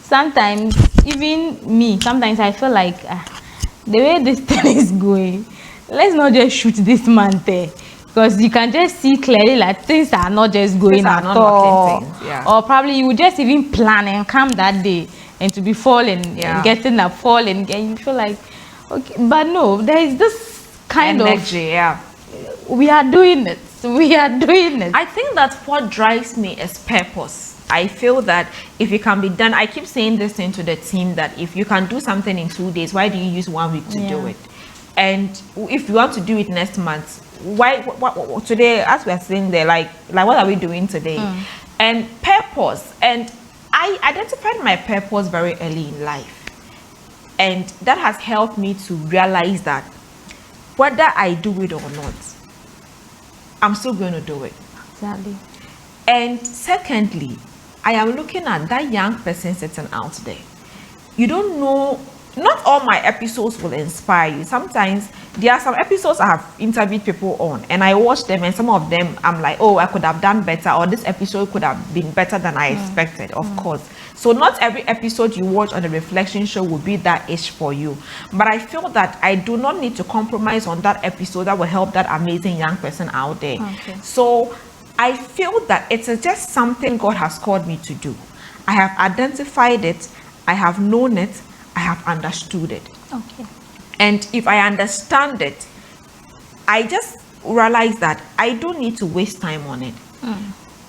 sometimes, even me, sometimes I feel like the way this thing is going, let's not just shoot this man there. Because you can just see clearly like things are not just going at all. Or probably you would just even plan and come that day and to be falling and getting up, falling, and you feel like, okay, but no, there is this kind energy, of, we are doing it. We are doing it. I think that what drives me is purpose. I feel that if it can be done, I keep saying this into the team that if you can do something in 2 days, why do you use 1 week to do it? And if you want to do it next month, why today, as we're saying there, like what are we doing today? And purpose. And I identified my purpose very early in life, and that has helped me to realize that whether I do it or not, I'm still going to do it. Exactly. And secondly, I am looking at that young person sitting out there. You don't know, not all my episodes will inspire you. Sometimes there are some episodes I have interviewed people on and I watch them, and some of them I'm like, oh, I could have done better, or this episode could have been better than I expected, of course. So not every episode you watch on the Reflection Show will be that ish for you. But I feel that I do not need to compromise on that episode that will help that amazing young person out there. So I feel that it's just something God has called me to do. I have identified it, I have known it, I have understood it. Okay. And if I understand it, I just realize that I don't need to waste time on it.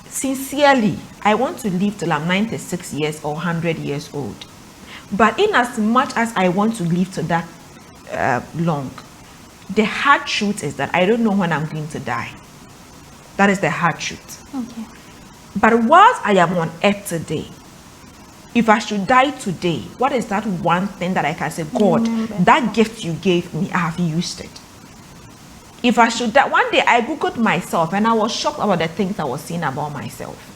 Sincerely, I want to live till I'm 96 years or 100 years old. But in as much as I want to live to that long, the hard truth is that I don't know when I'm going to die. That is the hard truth. Okay. But whilst I am on earth today, if I should die today, what is that one thing that I can say, God, that gift you gave me, I have used it. If I should die, one day I Googled myself and I was shocked about the things I was seeing about myself.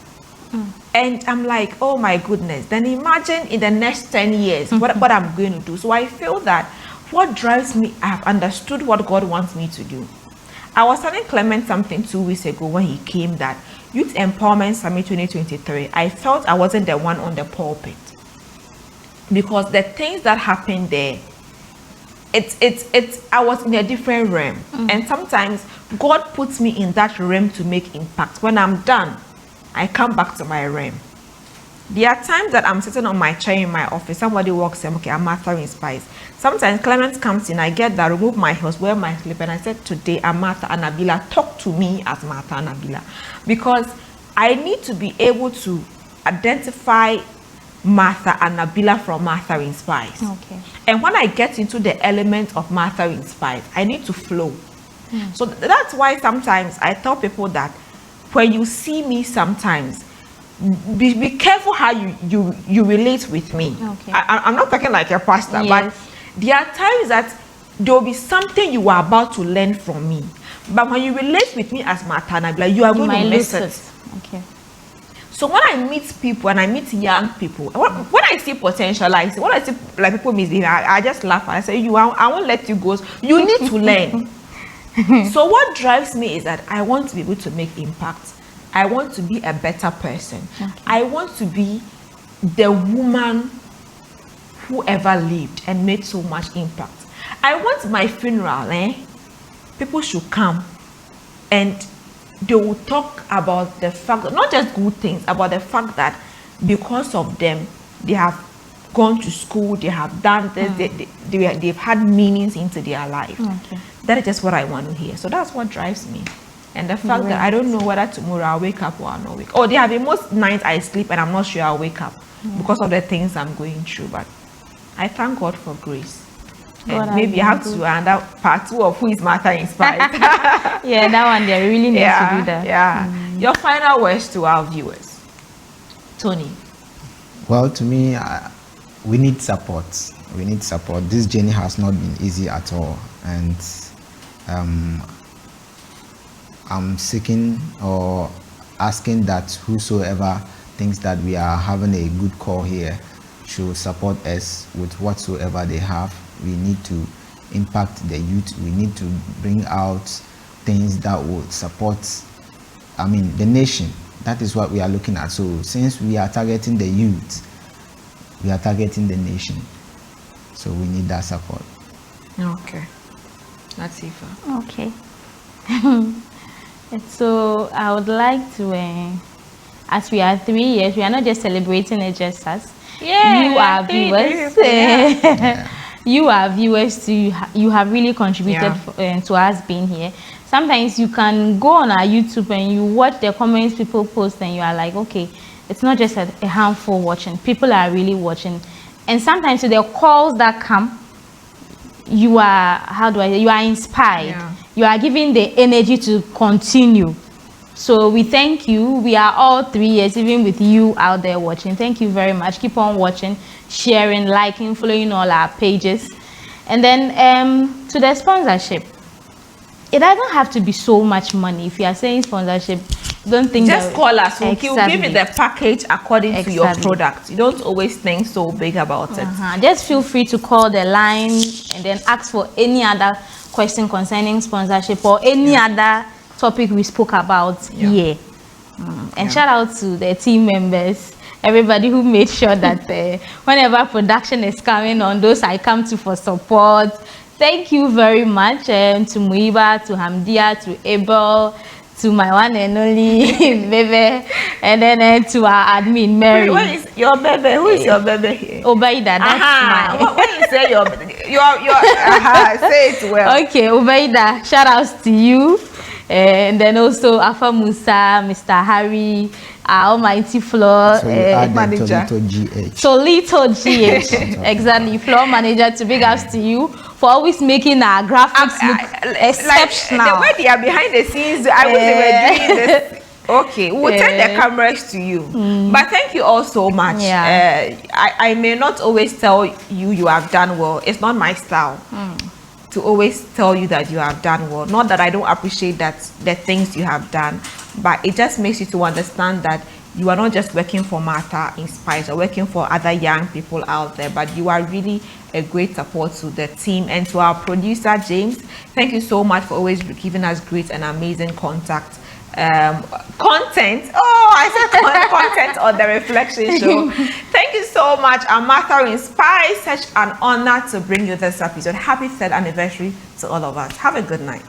And I'm like, oh my goodness, then imagine in the next 10 years, what I'm going to do. So I feel that what drives me, I have understood what God wants me to do. I was telling Clement something 2 weeks ago when he came that Youth Empowerment Summit 2023, I felt I wasn't the one on the pulpit. Because the things that happened there, I was in a different realm. And sometimes God puts me in that realm to make impact. When I'm done, I come back to my realm. There are times that I'm sitting on my chair in my office, somebody walks in, okay, I'm Martha in Spice. Sometimes Clement comes in, I get that, remove my heels, wear my slip, and I said, today I'm Martha Anabila, talk to me as Martha Anabila. Because I need to be able to identify Martha Anabila from Martha in Spice. Okay. And when I get into the element of Martha in Spice, I need to flow. So that's why sometimes I tell people that when you see me sometimes, be careful how you relate with me. Okay. I'm not talking like a pastor, Yes. but there are times that there will be something you are about to learn from me. But when you relate with me as Martha Anabila, you are going to miss it. Okay. So when I meet people and I meet young people, when I see potential, I see, when I see like people misbehaving, I just laugh and I say, I won't let you go. You need to learn. So what drives me is that I want to be able to make impact. I want to be a better person. Okay. I want to be the woman who ever lived and made so much impact. I want my funeral, people should come and they will talk about the fact, not just good things, about the fact that because of them, they have gone to school, they have done this, they've had meanings into their life. Okay. That is just what I want to hear. So that's what drives me. And the fact that I don't know whether tomorrow I'll wake up or I'll not wake up. Or there have been most nights I sleep and I'm not sure I'll wake up because of the things I'm going through. But I thank God for grace. And maybe I have to do another part 2 of Who is Martha Inspired. Yeah, that one there really needs to do that. Yeah. Your final words to our viewers. Tony. Well, to me, we need support. We need support. This journey has not been easy at all. And I'm seeking or asking that whosoever thinks that we are having a good call here, should support us with whatsoever they have. We need to impact the youth. We need to bring out things that would support, the nation. That is what we are looking at. So since we are targeting the youth, we are targeting the nation. So we need that support. Okay. That's Ifa. Okay. So I would like to, as we are 3 years, we are not just celebrating it just us. Yeah, you are viewers. You are viewers too. You have really contributed to us being here. Sometimes you can go on our YouTube and you watch the comments people post and you are like, okay, it's not just a handful watching. People are really watching. And sometimes the calls that come, you are, you are inspired. Yeah. You are giving the energy to continue. So we thank you. We are all 3 years, even with you out there watching. Thank you very much. Keep on watching, sharing, liking, following all our pages. And then to the sponsorship, it doesn't have to be so much money. If you are saying sponsorship, don't think just call us. We'll give Exactly. you the package according to your Exactly. product. You don't always think so big about it. Just feel free to call the line and then ask for any other question concerning sponsorship or any other topic we spoke about here. And shout out to the team members, everybody who made sure that whenever production is coming on, those I come to for support. Thank you very much to Muiba, to Hamdia, to Abel, to my one and only Bebe, and then to our admin Mary. Where is your baby? Who is your baby here? Obaida, that's mine. When you say your say it well. Okay, Obaida, shout outs to you. And then also Afa Musa, Mr. Harry, our almighty floor So you add manager. the GH. Solito GH, exactly, floor manager, to big ups to you for always making our graphics look exceptional. Like, the way they are behind the scenes, I wish they were doing this. Okay, we'll take the cameras to you. But thank you all so much. I may not always tell you you have done well. It's not my style to always tell you that you have done well. Not that I don't appreciate that the things you have done, but it just makes you to understand that you are not just working for Martha Inspires or working for other young people out there, but you are really a great support to the team. And to our producer James, thank you so much for always giving us great and amazing content. I said content on the Reflection Show. Thank you so much. I'm Martha Inspires. Such an honor to bring you this episode. Happy 3rd anniversary to all of us. Have a good night.